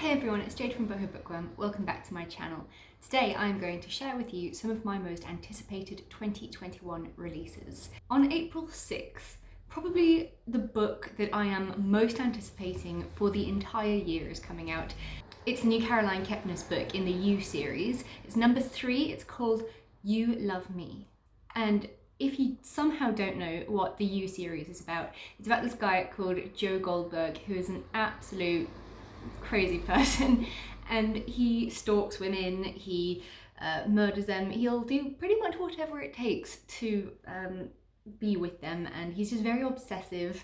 Hey everyone, it's Jade from Boho Bookworm. Welcome back to my channel. Today I'm going to share with you some of my most anticipated 2021 releases. On April 6th, probably the book that I am most anticipating for the entire year is coming out. It's the new Caroline Kepnes book in the You series. It's number 3, it's called You Love Me. And if you somehow don't know what the You series is about, it's about this guy called Joe Goldberg, who is an absolute crazy person, and he stalks women, he murders them, he'll do pretty much whatever it takes to be with them, and he's just very obsessed with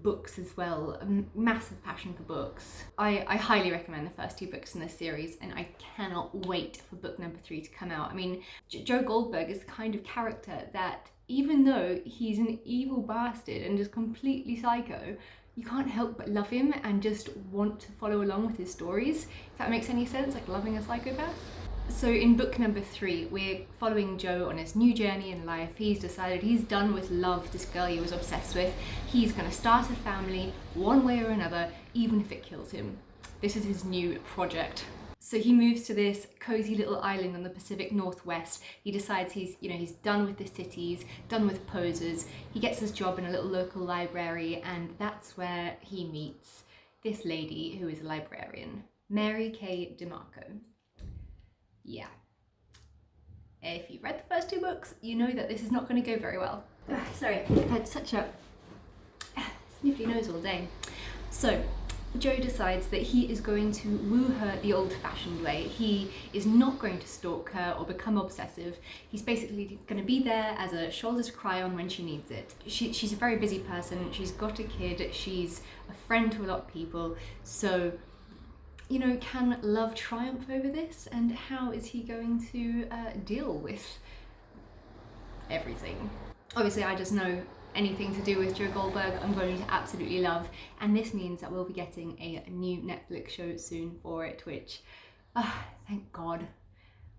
books as well, a massive passion for books. I highly recommend the first 2 books in this series, and I cannot wait for book number 3 to come out. I mean, Joe Goldberg is the kind of character that, even though he's an evil bastard and just completely psycho, you can't help but love him and just want to follow along with his stories, if that makes any sense, like loving a psychopath. So in book number 3, we're following Joe on his new journey in life. He's decided he's done with love, this girl he was obsessed with. He's going to start a family one way or another, even if it kills him. This is his new project. So he moves to this cozy little island on the Pacific Northwest. He decides he's done with the cities, done with posers. He gets his job in a little local library, and that's where he meets this lady who is a librarian, Mary K. DeMarco. Yeah. If you've read the first 2 books, you know that this is not going to go very well. Sorry, I've had such a sniffly nose all day. So Joe decides that he is going to woo her the old-fashioned way. He is not going to stalk her or become obsessive. He's basically going to be there as a shoulder to cry on when she needs it. She's a very busy person, she's got a kid, she's a friend to a lot of people, so, can love triumph over this? And how is he going to deal with everything? Obviously, I just know anything to do with Joe Goldberg I'm going to absolutely love, and this means that we'll be getting a new Netflix show soon for it, which, thank God.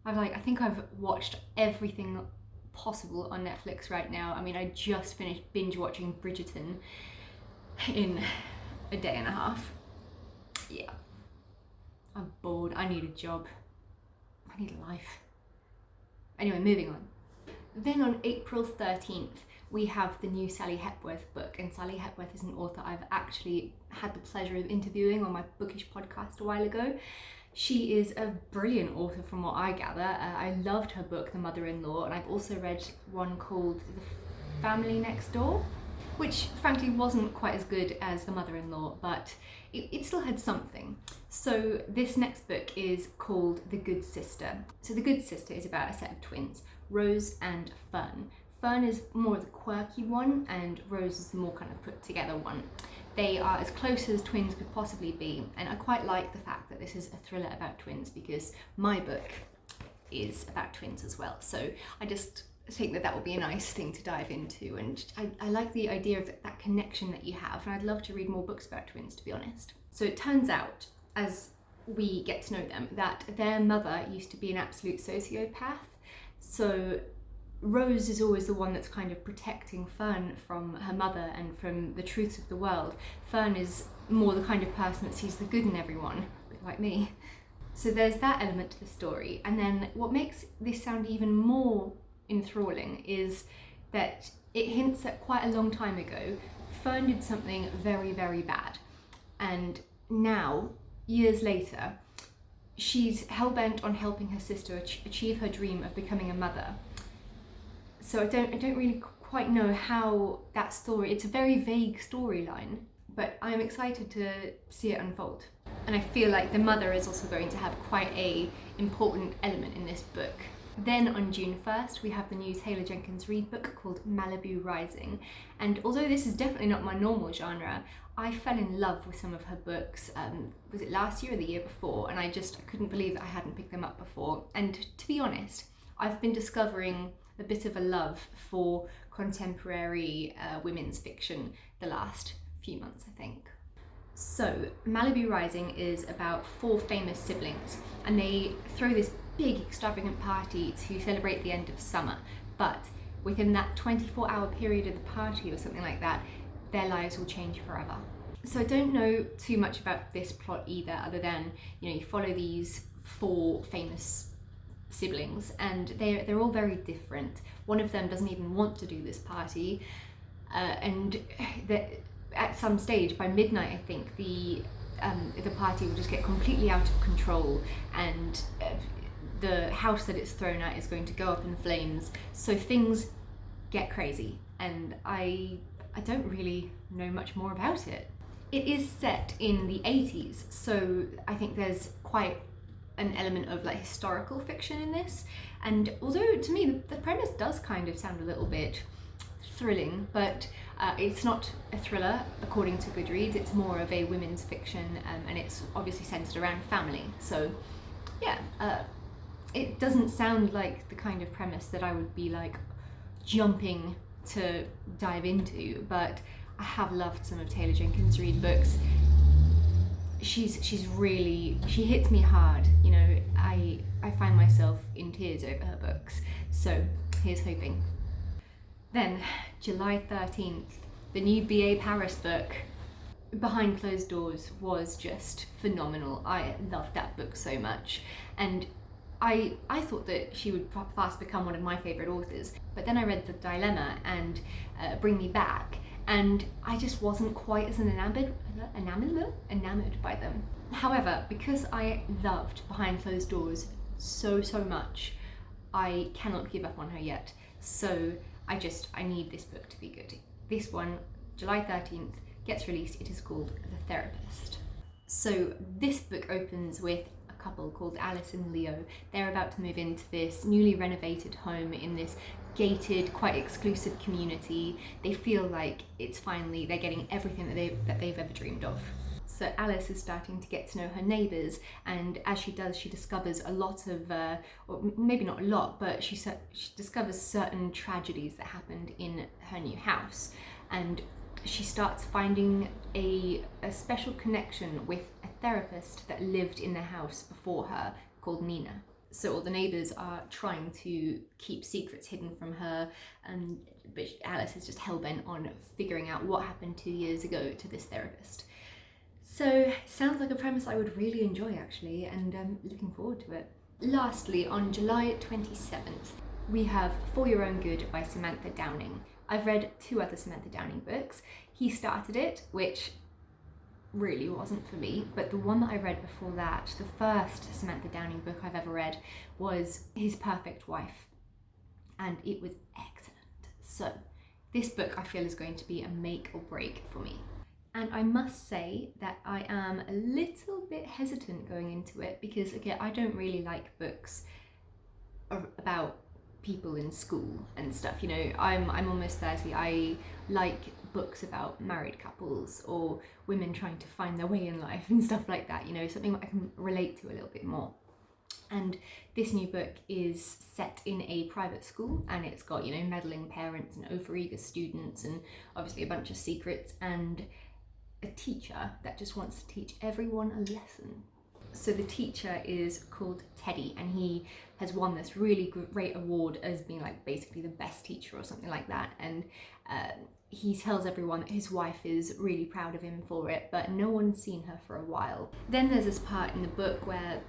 I think I've watched everything possible on Netflix right now. I mean, I just finished binge watching Bridgerton in a day and a half. Yeah, I'm bored, I need a job, I need a life. Anyway, moving on. Then on April 13th, we have the new Sally Hepworth book, and Sally Hepworth is an author I've actually had the pleasure of interviewing on my Bookish podcast a while ago. She is a brilliant author from what I gather. I loved her book, The Mother-in-Law, and I've also read one called The Family Next Door, which frankly wasn't quite as good as The Mother-in-Law, but it still had something. So this next book is called The Good Sister. So The Good Sister is about a set of twins, Rose and Fern. Fern is more the quirky one, and Rose is the more kind of put together one. They are as close as twins could possibly be, and I quite like the fact that this is a thriller about twins, because my book is about twins as well. So I just think that will be a nice thing to dive into, and I like the idea of that connection that you have, and I'd love to read more books about twins, to be honest. So it turns out, as we get to know them, that their mother used to be an absolute sociopath. So Rose is always the one that's kind of protecting Fern from her mother and from the truths of the world. Fern is more the kind of person that sees the good in everyone, like me. So there's that element to the story. And then what makes this sound even more enthralling is that it hints that quite a long time ago, Fern did something very, very bad. And now, years later, she's hell-bent on helping her sister achieve her dream of becoming a mother. So I don't really quite know how that story, it's a very vague storyline, but I'm excited to see it unfold. And I feel like the mother is also going to have quite an important element in this book. Then on June 1st, we have the new Taylor Jenkins Reid book called Malibu Rising. And although this is definitely not my normal genre, I fell in love with some of her books, was it last year or the year before? And I couldn't believe that I hadn't picked them up before. And to be honest, I've been discovering a bit of a love for contemporary women's fiction the last few months, I think. So Malibu Rising is about 4 famous siblings, and they throw this big extravagant party to celebrate the end of summer, but within that 24-hour period of the party or something like that, their lives will change forever. So I don't know too much about this plot either, other than, you follow these 4 famous siblings, and they're all very different. One of them doesn't even want to do this party, and at some stage, by midnight, I think, the party will just get completely out of control, and the house that it's thrown at is going to go up in flames. So things get crazy, and I don't really know much more about it. It is set in the 80s, so I think there's quite an element of like historical fiction in this, and although to me the premise does kind of sound a little bit thrilling, but it's not a thriller according to Goodreads. It's more of a women's fiction, and it's obviously centered around family. So yeah, it doesn't sound like the kind of premise that I would be like jumping to dive into, but I have loved some of Taylor Jenkins' Reid books. She hits me hard, I find myself in tears over her books, so here's hoping. Then, July 13th, the new B.A. Paris book, Behind Closed Doors, was just phenomenal. I loved that book so much, and I thought that she would fast become one of my favourite authors, but then I read The Dilemma and Bring Me Back, and I just wasn't quite as enamored by them. However, because I loved Behind Closed Doors so much, I cannot give up on her yet. So I need this book to be good. This one, July 13th, gets released. It is called The Therapist. So this book opens with a couple called Alice and Leo. They're about to move into this newly renovated home in this gated, quite exclusive community. They feel like they're getting everything that they've ever dreamed of. So Alice is starting to get to know her neighbours, and as she does, she discovers a lot of, or maybe not a lot, but she discovers certain tragedies that happened in her new house, and she starts finding a special connection with a therapist that lived in the house before her called Nina. So all the neighbours are trying to keep secrets hidden from her, but Alice is just hell-bent on figuring out what happened 2 years ago to this therapist. So sounds like a premise I would really enjoy, actually, and I'm looking forward to it. Lastly, on July 27th, we have FourYearOld Good by Samantha Downing. I've read 2 other Samantha Downing books. He started it, which really wasn't for me, but the one that I read before that, the first Samantha Downing book I've ever read, was His Perfect Wife, and it was excellent. So this book I feel is going to be a make or break for me. And I must say that I am a little bit hesitant going into it because, again, I don't really like books about people in school and stuff. I'm almost 30. I like books about married couples or women trying to find their way in life and stuff like that, something that I can relate to a little bit more. And this new book is set in a private school, and it's got, meddling parents and overeager students and obviously a bunch of secrets and a teacher that just wants to teach everyone a lesson. So the teacher is called Teddy, and he has won this really great award as being like basically the best teacher or something like that, and he tells everyone that his wife is really proud of him for it, but no one's seen her for a while. Then there's this part in the book where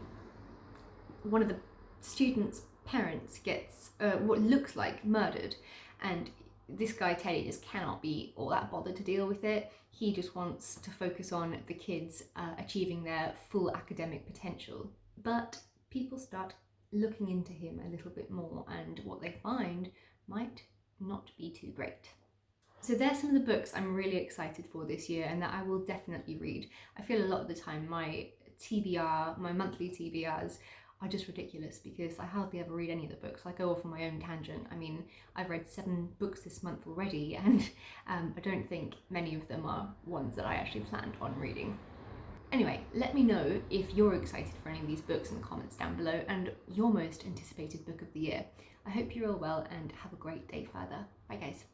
one of the students' parents gets what looks like murdered, and this guy Teddy just cannot be all that bothered to deal with it. He just wants to focus on the kids achieving their full academic potential. But people start looking into him a little bit more, and what they find might not be too great. So there's some of the books I'm really excited for this year and that I will definitely read. I feel a lot of the time my monthly TBRs are just ridiculous because I hardly ever read any of the books. I go off on my own tangent. I mean, I've read 7 books this month already, and I don't think many of them are ones that I actually planned on reading. Anyway, let me know if you're excited for any of these books in the comments down below and your most anticipated book of the year. I hope you're all well and have a great day further. Bye guys.